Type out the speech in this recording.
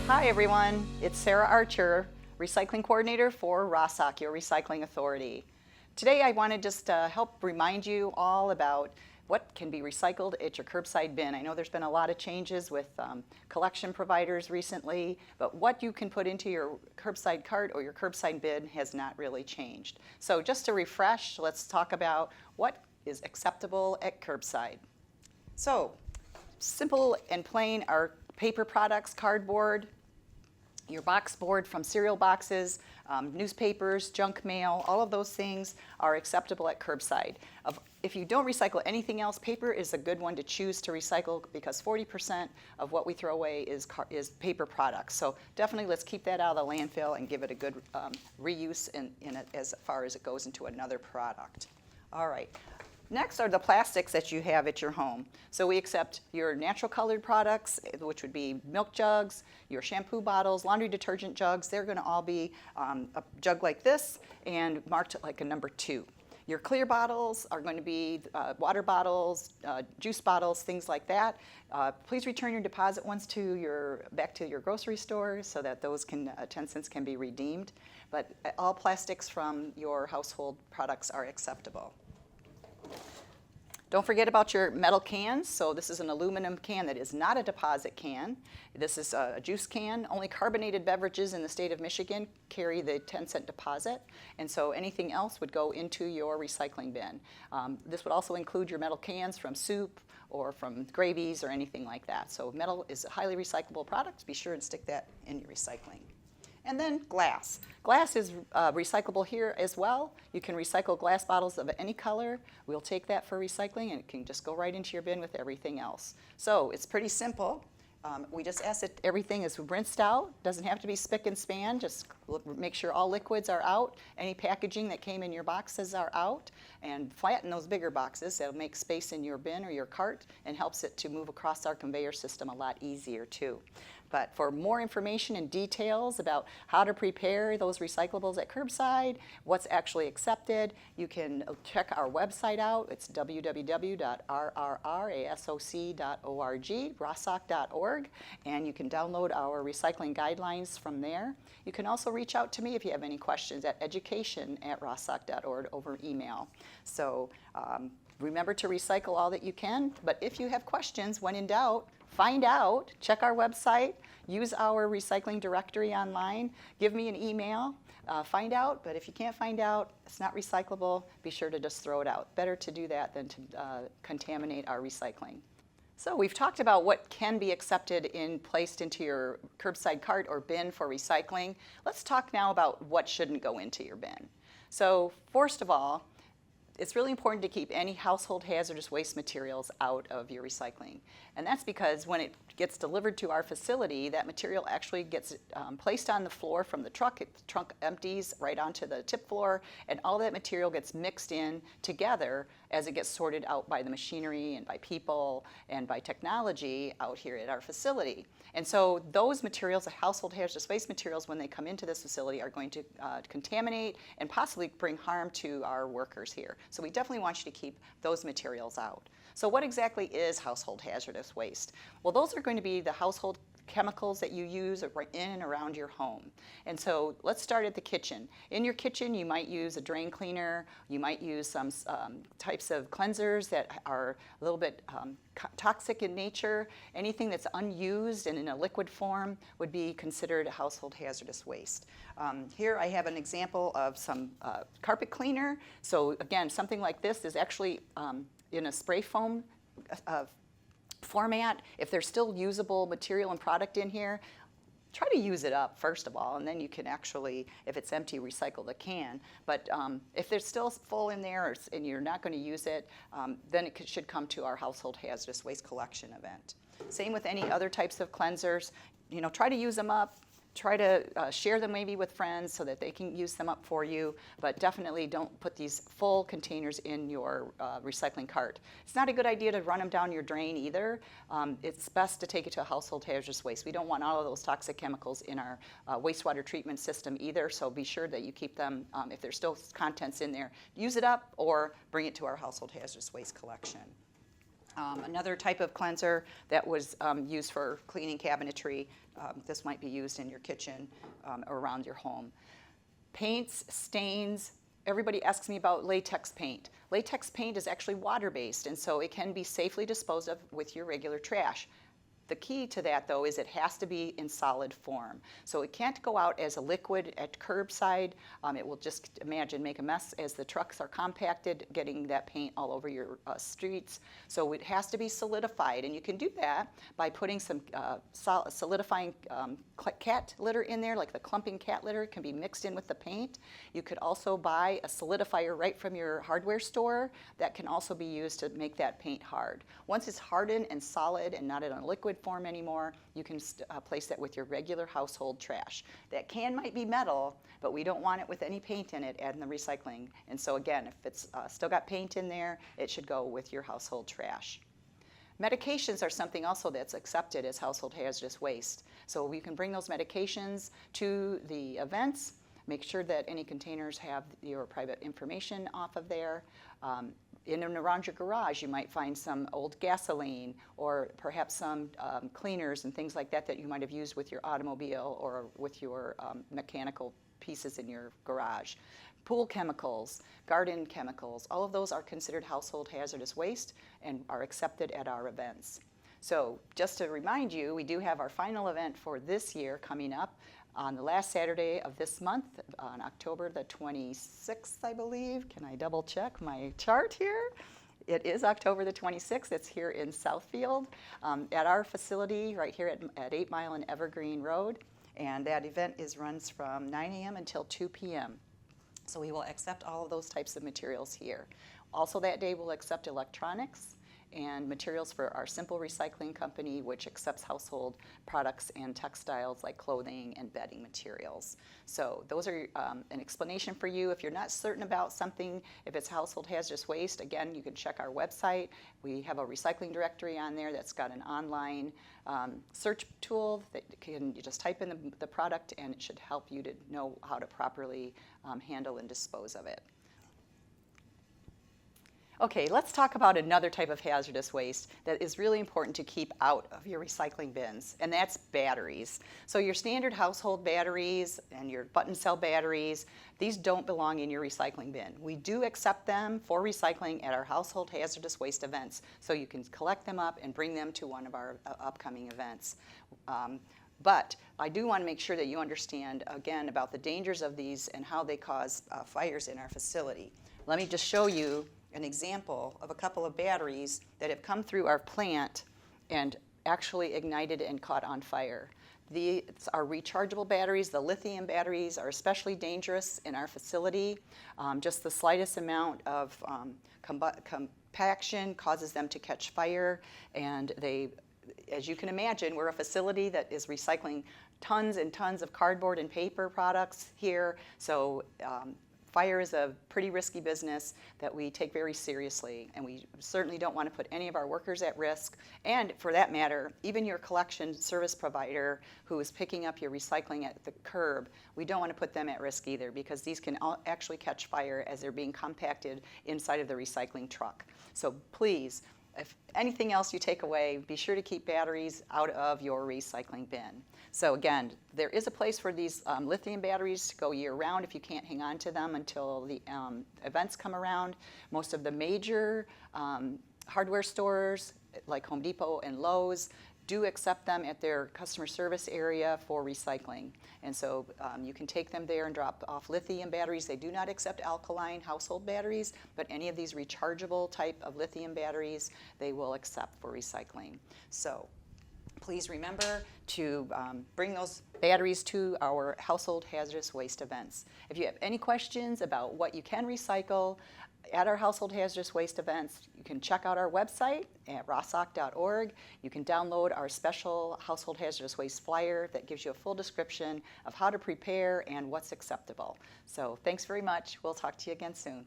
Hi everyone, it's Sarah Archer, Recycling Coordinator for RRRASOC, your Recycling Authority. Today I want to just help remind you all about what can be recycled at your curbside bin. I know there's been a lot of changes with collection providers recently, but what you can put into your curbside cart or your curbside bin has not really changed. So just to refresh, let's talk about what is acceptable at curbside. So simple and plain are paper products, cardboard, your box board from cereal boxes, newspapers, junk mail, all of those things are acceptable at curbside. If you don't recycle anything else, paper is a good one to choose to recycle because 40% of what we throw away is paper products. So definitely let's keep that out of the landfill and give it a good reuse as far as it goes into another product. All right. Next are the plastics that you have at your home. So we accept your natural colored products, which would be milk jugs, your shampoo bottles, laundry detergent jugs. They're going to all be a jug like this and marked like a number 2. Your clear bottles are going to be water bottles, juice bottles, things like that. Please return your deposit ones back to your grocery store so that those 10 cents can be redeemed. But all plastics from your household products are acceptable. Don't forget about your metal cans. So this is an aluminum can that is not a deposit can. This is a juice can. Only carbonated beverages in the state of Michigan carry the 10-cent deposit. And so anything else would go into your recycling bin. This would also include your metal cans from soup or from gravies or anything like that. So metal is a highly recyclable product. Be sure and stick that in your recycling. And then glass. Glass is recyclable here as well. You can recycle glass bottles of any color. We'll take that for recycling and it can just go right into your bin with everything else. So it's pretty simple. We just ask that everything is rinsed out. Doesn't have to be spick and span. Just make sure all liquids are out. Any packaging that came in your boxes are out. And flatten those bigger boxes. That'll make space in your bin or your cart and helps it to move across our conveyor system a lot easier too. But for more information and details about how to prepare those recyclables at curbside, what's actually accepted, you can check our website out. It's www.rrrasoc.org, rasoc.org, and you can download our recycling guidelines from there. You can also reach out to me if you have any questions at education@rasoc.org over email. So remember to recycle all that you can, but if you have questions, when in doubt, find out, check our website, use our recycling directory online, give me an email, find out, but if you can't find out, it's not recyclable, be sure to just throw it out. Better to do that than to contaminate our recycling. So we've talked about what can be accepted placed into your curbside cart or bin for recycling. Let's talk now about what shouldn't go into your bin. So first of all, it's really important to keep any household hazardous waste materials out of your recycling. And that's because when it gets delivered to our facility, that material actually gets placed on the floor from the truck. The trunk empties right onto the tip floor, and all that material gets mixed in together as it gets sorted out by the machinery and by people and by technology out here at our facility. And so those materials, the household hazardous waste materials, when they come into this facility, are going to contaminate and possibly bring harm to our workers here. So we definitely want you to keep those materials out. So what exactly is household hazardous waste? Well, those are going to be the household chemicals that you use in and around your home. And so let's start at the kitchen. In your kitchen, you might use a drain cleaner. You might use some types of cleansers that are a little bit toxic in nature. Anything that's unused and in a liquid form would be considered household hazardous waste. Here I have an example of some carpet cleaner. So again, something like this is actually in a spray foam format. If there's still usable material and product in here, try to use it up first of all, and then you can actually, if it's empty, recycle the can. But if there's still full in there and you're not going to use it, then it should come to our household hazardous waste collection event. Same with any other types of cleansers. You know, try to use them up. Try to share them maybe with friends so that they can use them up for you, but definitely don't put these full containers in your recycling cart. It's not a good idea to run them down your drain either. It's best to take it to a household hazardous waste. We don't want all of those toxic chemicals in our wastewater treatment system either, so be sure that you keep them, if there's still contents in there, use it up or bring it to our household hazardous waste collection. Another type of cleanser that was used for cleaning cabinetry, this might be used in your kitchen or around your home. Paints, stains, everybody asks me about latex paint. Latex paint is actually water-based, and so it can be safely disposed of with your regular trash. The key to that, though, is it has to be in solid form. So it can't go out as a liquid at curbside. It will just, imagine, make a mess as the trucks are compacted, getting that paint all over your streets. So it has to be solidified, and you can do that by putting some solidifying cat litter in there, like the clumping cat litter. It can be mixed in with the paint. You could also buy a solidifier right from your hardware store that can also be used to make that paint hard. Once it's hardened and solid and not in a liquid form anymore, you can place that with your regular household trash. That can might be metal, but we don't want it with any paint in it in the recycling. And so again, if it's still got paint in there, it should go with your household trash. Medications are something also that's accepted as household hazardous waste. So we can bring those medications to the events, make sure that any containers have your private information off of there. In and around your garage, you might find some old gasoline or perhaps some cleaners and things like that that you might have used with your automobile or with your mechanical pieces in your garage. Pool chemicals, garden chemicals, all of those are considered household hazardous waste and are accepted at our events. So just to remind you, we do have our final event for this year coming up on the last Saturday of this month, on October the 26th, I believe. Can I double check my chart here? It is October the 26th. It's here in Southfield at our facility right here at 8 Mile and Evergreen Road. And that event runs from 9 a.m. until 2 p.m. So we will accept all of those types of materials here. Also that day we'll accept electronics and materials for our simple recycling company, which accepts household products and textiles like clothing and bedding materials. So those are an explanation for you. If you're not certain about something, if it's household hazardous waste, again, you can check our website. We have a recycling directory on there that's got an online search tool that you just type in the product and it should help you to know how to properly handle and dispose of it. Okay, let's talk about another type of hazardous waste that is really important to keep out of your recycling bins, and that's batteries. So your standard household batteries and your button cell batteries, these don't belong in your recycling bin. We do accept them for recycling at our household hazardous waste events, so you can collect them up and bring them to one of our upcoming events. But I do want to make sure that you understand, again, about the dangers of these and how they cause fires in our facility. Let me just show you an example of a couple of batteries that have come through our plant and actually ignited and caught on fire. These are rechargeable batteries. The lithium batteries are especially dangerous in our facility. Just the slightest amount of compaction causes them to catch fire, and they, as you can imagine, we're a facility that is recycling tons and tons of cardboard and paper products here, so fire is a pretty risky business that we take very seriously, and we certainly don't want to put any of our workers at risk, and for that matter, even your collection service provider who is picking up your recycling at the curb, we don't want to put them at risk either, because these can actually catch fire as they're being compacted inside of the recycling truck. So please, if anything else you take away, be sure to keep batteries out of your recycling bin. So again, there is a place for these lithium batteries to go year-round if you can't hang on to them until the events come around. Most of the major hardware stores like Home Depot and Lowe's do accept them at their customer service area for recycling. And so you can take them there and drop off lithium batteries. They do not accept alkaline household batteries, but any of these rechargeable type of lithium batteries, they will accept for recycling. So please remember to bring those batteries to our household hazardous waste events. If you have any questions about what you can recycle at our household hazardous waste events, you can check out our website at RRRASOC.org. You can download our special household hazardous waste flyer that gives you a full description of how to prepare and what's acceptable. So thanks very much. We'll talk to you again soon.